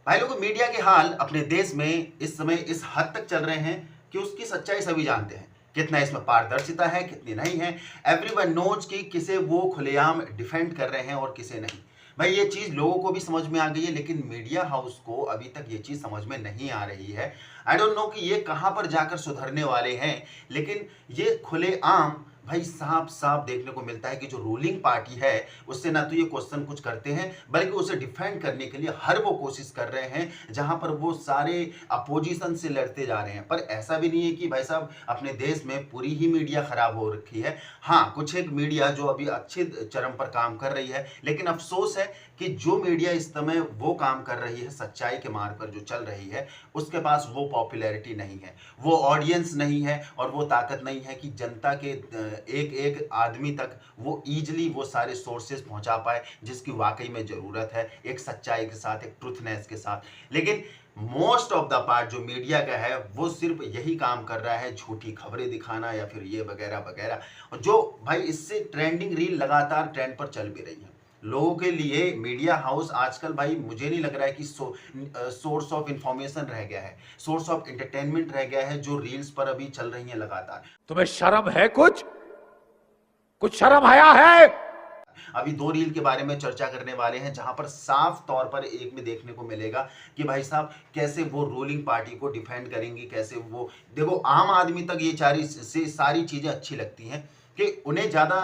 भाई लोग, मीडिया के हाल अपने देश में इस समय इस हद तक चल रहे हैं कि उसकी सच्चाई सभी जानते हैं। कितना इसमें पारदर्शिता है, कितनी नहीं है। एवरीवन नोज कि किसे वो खुलेआम डिफेंड कर रहे हैं और किसे नहीं। भाई ये चीज़ लोगों को भी समझ में आ गई है, लेकिन मीडिया हाउस को अभी तक ये चीज़ समझ में नहीं आ रही है। आई डोंट नो कि ये कहाँ पर जाकर सुधरने वाले हैं, लेकिन ये खुलेआम भाई साफ साफ देखने को मिलता है कि जो रूलिंग पार्टी है उससे ना तो ये क्वेश्चन कुछ करते हैं, बल्कि उसे डिफेंड करने के लिए हर वो कोशिश कर रहे हैं जहां पर वो सारे अपोजिशन से लड़ते जा रहे हैं। पर ऐसा भी नहीं है कि भाई साहब अपने देश में पूरी ही मीडिया खराब हो रखी है। हाँ, कुछ एक मीडिया जो अभी अच्छे चरम पर काम कर रही है, लेकिन अफसोस है कि जो मीडिया इस समय वो काम कर रही है, सच्चाई के मार्ग पर जो चल रही है, उसके पास वो पॉपुलैरिटी नहीं है, वो ऑडियंस नहीं है और वो ताकत नहीं है कि जनता के एक एक आदमी तक वो ईजिली वो सारे सोर्सेज पहुंचा पाए जिसकी वाकई में ज़रूरत है, एक सच्चाई के साथ, एक ट्रुथनेस के साथ। लेकिन मोस्ट ऑफ द पार्ट जो मीडिया का है वो सिर्फ यही काम कर रहा है, झूठी खबरें दिखाना या फिर ये वगैरह वगैरह, जो भाई इससे ट्रेंडिंग रील लगातार ट्रेंड पर चल भी रही है। लोगों के लिए मीडिया हाउस आजकल भाई मुझे नहीं लग रहा है कि सोर्स ऑफ इंफॉर्मेशन रह गया है, सोर्स ऑफ एंटरटेनमेंट रह गया है, जो रील्स पर अभी चल रही हैं लगातार। तुम्हें शर्म है? कुछ शर्म आया है? अभी दो रील के बारे में चर्चा करने वाले हैं जहां पर साफ तौर पर एक में देखने को मिलेगा कि भाई साहब कैसे वो रूलिंग पार्टी को डिफेंड करेंगी, कैसे वो देखो आम आदमी तक ये सारी चीजें अच्छी लगती हैं कि उन्हें ज़्यादा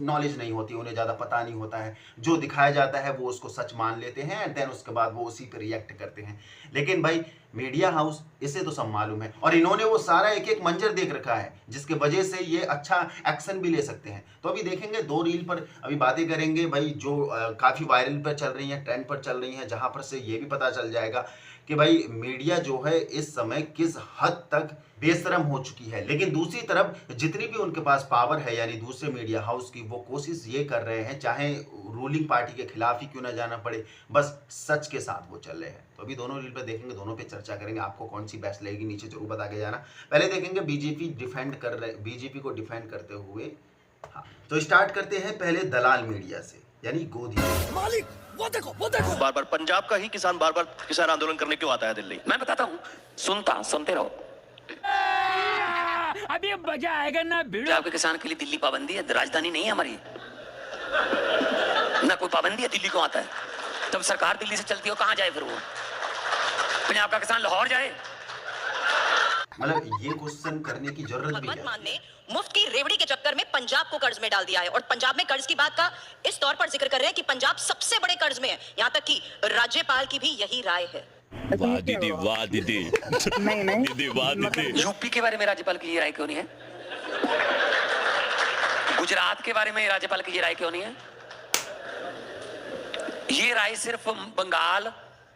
नॉलेज नहीं होती, उन्हें ज़्यादा पता नहीं होता है, जो दिखाया जाता है वो उसको सच मान लेते हैं एंड देन उसके बाद वो उसी पर रिएक्ट करते हैं। लेकिन भाई मीडिया हाउस, इसे तो सब मालूम है और इन्होंने वो सारा एक एक मंजर देख रखा है जिसके वजह से ये अच्छा एक्शन भी ले सकते हैं। तो अभी देखेंगे दो रील पर अभी बातें करेंगे भाई जो काफ़ी वायरल पर चल रही हैं, ट्रेंड पर चल रही हैं, जहाँ पर से ये भी पता चल जाएगा कि भाई मीडिया जो है इस समय किस हद तक बेशरम हो चुकी है। लेकिन दूसरी तरफ जितनी भी उनके पास पावर है यानी दूसरे मीडिया हाउस की, वो कोशिश ये कर रहे हैं चाहे रूलिंग पार्टी के खिलाफ ही क्यों ना जाना पड़े, बस सच के साथ वो चल रहे हैं। तो अभी दोनों रील पे देखेंगे, दोनों पे चर्चा करेंगे, आपको कौन सी बेस्ट लगेगी नीचे जरूर बता के जाना। पहले देखेंगे बीजेपी को डिफेंड करते हुए। हाँ, तो स्टार्ट करते हैं पहले दलाल मीडिया से यानी गोदी मालिक। वो देखो बार बार पंजाब का ही किसान बार बार किसान आंदोलन करने क्यों आता है दिल्ली? मैं बताता हूँ, सुनते रहो। अभी मजा आएगा ना भिड़ो। पंजाब के किसान के लिए दिल्ली पाबंदी है, राजधानी नहीं है हमारी, ना कोई पाबंदी है। दिल्ली को आता है, जब सरकार दिल्ली से चलती हो कहाँ जाए फिर वो? पंजाब का किसान लाहौर जाए? मतलब ये क्वेश्चन करने की जरूरत भी भगवंत है। मान ने मुफ्त की रेवड़ी के चक्कर में पंजाब को कर्ज में डाल दिया है और पंजाब में कर्ज की बात का इस तौर पर जिक्र कर रहे हैं कि पंजाब सबसे बड़े कर्ज में है। यहाँ तक कि राज्यपाल की भी यही राय है। वाह दीदी, वाह दीदी, नहीं दीदी, वाह दीदी। यूपी के बारे में राज्यपाल की ये राय क्यों नहीं है? गुजरात के बारे में राज्यपाल की ये राय क्यों नहीं है? ये राय सिर्फ बंगाल,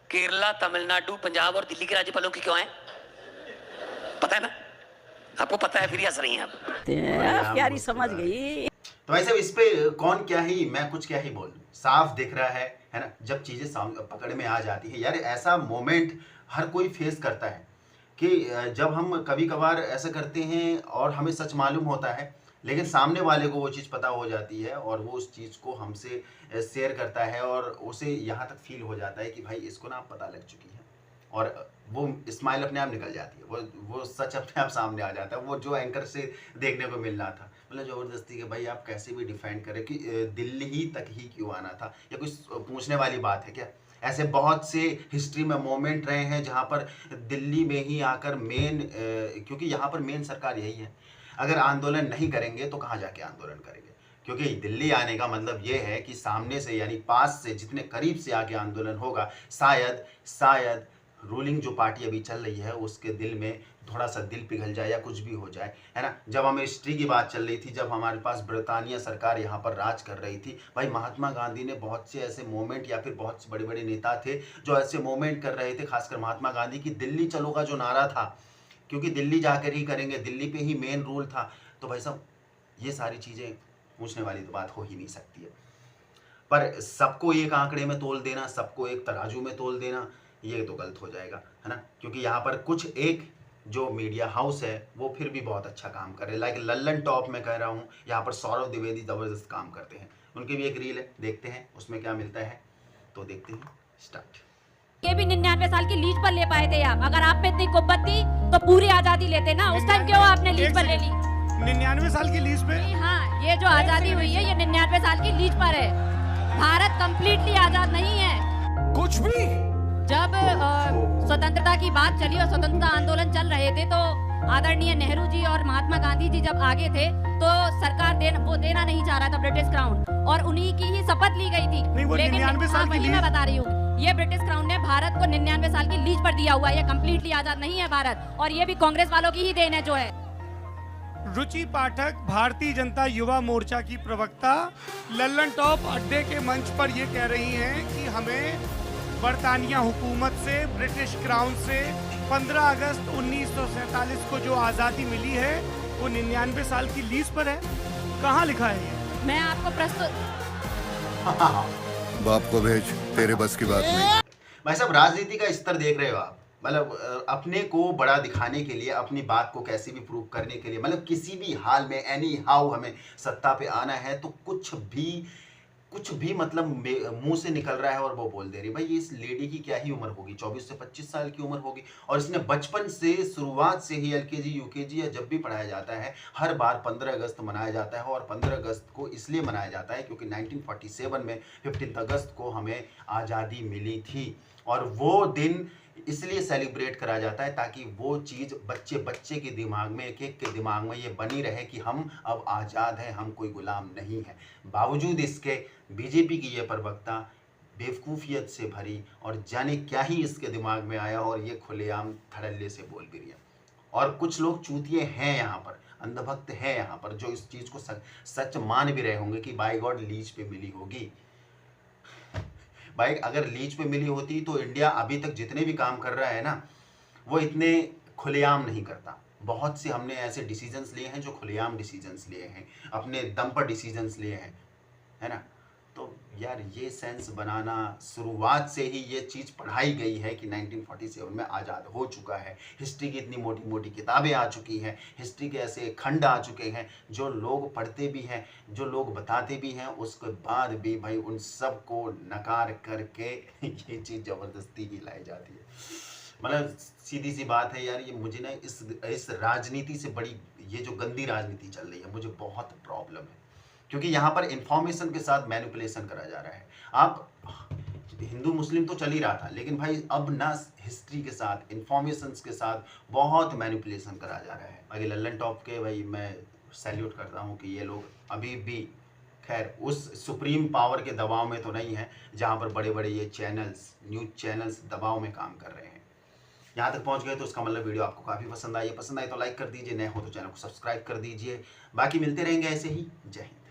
केरला, तमिलनाडु, पंजाब और दिल्ली के राज्यपालों की क्यों है? पता है ना? आपको पता है फिर हंस रही हैं आप। प्यारी समझ गई। तो वैसे इस पे कौन क्या ही, मैं कुछ क्या ही बोल दूं, साफ दिख रहा है ना, जब चीजें पकड़ में आ जाती है यार। ऐसा मोमेंट हर कोई फेस करता है कि जब हम कभी कभार ऐसा करते हैं और हमें सच मालूम होता है, लेकिन सामने वाले को वो चीज़ पता हो जाती है और वो उस चीज़ को हमसे शेयर करता है और उसे यहाँ तक फील हो जाता है कि भाई इसको ना पता लग चुकी है, और वो स्माइल अपने आप निकल जाती है, वो सच अपने आप सामने आ जाता है। वो जो एंकर से देखने को मिल रहा था, मतलब ज़बरदस्ती के भाई आप कैसे भी डिफाइन करें कि दिल्ली ही तक ही क्यों आना था, या कुछ पूछने वाली बात है क्या? ऐसे बहुत से हिस्ट्री में मोमेंट रहे हैं जहाँ पर दिल्ली में ही आकर क्योंकि यहाँ पर मेन सरकार यही है, अगर आंदोलन नहीं करेंगे तो कहाँ जाके आंदोलन करेंगे? क्योंकि दिल्ली आने का मतलब ये है कि सामने से यानी पास से जितने करीब से आके आंदोलन होगा, शायद रूलिंग जो पार्टी अभी चल रही है उसके दिल में थोड़ा सा दिल पिघल जाए या कुछ भी हो जाए, है ना। जब हमें हिस्ट्री की बात चल रही थी, जब हमारे पास ब्रिटानिया सरकार यहाँ पर राज कर रही थी, भाई महात्मा गांधी ने बहुत से ऐसे मोमेंट या फिर बहुत से बड़े बड़े नेता थे जो ऐसे मोमेंट कर रहे थे, खासकर महात्मा गांधी की दिल्ली चलो का जो नारा था, क्योंकि दिल्ली जाकर ही करेंगे, दिल्ली पे ही मेन रूल था। तो भाई साहब ये सारी चीज़ें पूछने वाली तो बात हो ही नहीं सकती है। पर सबको एक आंकड़े में तोल देना, सबको एक तराजू में तोल देना, ये तो गलत हो जाएगा, है ना। क्योंकि यहाँ पर कुछ एक जो मीडिया हाउस है वो फिर भी बहुत अच्छा काम कर रहे हैं, लाइक लल्लन टॉप में कह रहा हूँ, यहाँ पर सौरभ द्विवेदी ज़बरदस्त काम करते हैं। उनकी भी एक रील है, देखते हैं उसमें क्या मिलता है। तो देखते हैं, स्टार्ट। के भी 99 साल की लीज पर ले पाए थे आप? अगर आप में इतनी कुब्बत थी तो पूरी आजादी लेते ना, उस टाइम क्यों आपने लीज पर ले ली? 99 साल की लीज पे? हाँ, ये जो आजादी हुई है ये 99 साल की लीज पर है। भारत कंप्लीटली आजाद नहीं है। कुछ भी जब स्वतंत्रता की बात चली और स्वतंत्रता आंदोलन चल रहे थे तो आदरणीय नेहरू जी और महात्मा गांधी जी जब आगे थे तो सरकार देना नहीं चाह रहा था ब्रिटिश क्राउन, और उन्हीं की ही शपथ ली गई थी। नहीं, वो लेकिन 99 साल की वही मैं बता रही हूँ, ये ब्रिटिश क्राउन ने भारत को 99 साल की लीज पर दिया हुआ है। ये कंप्लीटली आजाद नहीं है भारत, और ये भी कांग्रेस वालों की ही देन है जो है। रुचि पाठक भारतीय जनता युवा मोर्चा की प्रवक्ता लल्लन टॉप अड्डे के मंच पर ये कह रही हैं कि हमें बरतानिया हुकूमत से, ब्रिटिश क्राउन से 15 अगस्त 1947 को जो आज़ादी मिली है वो 99 साल की लीज पर है। कहाँ लिखा है ये? मैं आपको प्रस्तुत बाप को भेज, तेरे बस की बात नहीं। भाई साहब, राजनीति का स्तर देख रहे हो आप? मतलब अपने को बड़ा दिखाने के लिए, अपनी बात को कैसे भी प्रूव करने के लिए, मतलब किसी भी हाल में एनी हाउ हमें सत्ता पे आना है तो कुछ भी मतलब मुंह से निकल रहा है और वो बोल दे रही। भाई इस लेडी की क्या ही उम्र होगी, 24 से 25 साल की उम्र होगी, और इसने बचपन से, शुरुआत से ही एलकेजी यूकेजी या जब भी पढ़ाया जाता है हर बार 15 अगस्त मनाया जाता है। और 15 अगस्त को इसलिए मनाया जाता है क्योंकि 1947 में 15 अगस्त को हमें आज़ादी मिली थी, और वो दिन इसलिए सेलिब्रेट करा जाता है ताकि वो चीज़ बच्चे के दिमाग में, एक के दिमाग में ये बनी रहे कि हम अब आज़ाद हैं, हम कोई गुलाम नहीं है। बावजूद इसके बीजेपी की ये प्रवक्ता बेवकूफ़ियत से भरी और जाने क्या ही इसके दिमाग में आया और ये खुलेआम धड़ल्ले से बोल भी रही है। और कुछ लोग चूतिए हैं यहाँ पर, अंधभक्त हैं यहाँ पर, जो इस चीज़ को सच मान भी रहे होंगे कि बाय गॉड लीज पे मिली होगी। भाई अगर लीज पे मिली होती तो इंडिया अभी तक जितने भी काम कर रहा है ना, वो इतने खुलेआम नहीं करता। बहुत से हमने ऐसे डिसीजंस लिए हैं जो खुलेआम डिसीजंस लिए हैं, अपने दम पर डिसीजंस लिए हैं, है ना। तो यार ये सेंस बनाना, शुरुआत से ही ये चीज़ पढ़ाई गई है कि 1947 में आज़ाद हो चुका है। हिस्ट्री की इतनी मोटी मोटी किताबें आ चुकी हैं, हिस्ट्री के ऐसे खंड आ चुके हैं जो लोग पढ़ते भी हैं, जो लोग बताते भी हैं, उसके बाद भी भाई उन सब को नकार करके ये चीज़ ज़बरदस्ती की लाई जाती है। मतलब सीधी सी बात है यार, ये मुझे ना इस राजनीति से बड़ी, ये जो गंदी राजनीति चल रही है, मुझे बहुत प्रॉब्लम है, क्योंकि यहाँ पर इंफॉर्मेशन के साथ मैनिपुलेशन करा जा रहा है। आप हिंदू मुस्लिम तो चल ही रहा था, लेकिन भाई अब ना हिस्ट्री के साथ, इंफॉर्मेशंस के साथ बहुत मैनिपुलेशन करा जा रहा है। बाकी लल्लन टॉप के भाई मैं सैल्यूट करता हूँ कि ये लोग अभी भी खैर उस सुप्रीम पावर के दबाव में तो नहीं है जहाँ पर बड़े बड़े ये चैनल्स, न्यूज़ चैनल्स दबाव में काम कर रहे हैं। यहाँ तक पहुँच गए तो उसका मतलब वीडियो आपको काफ़ी पसंद आई है। पसंद आई तो लाइक कर दीजिए, नए हो तो चैनल को सब्सक्राइब कर दीजिए। बाकी मिलते रहेंगे ऐसे ही। जय हिंद।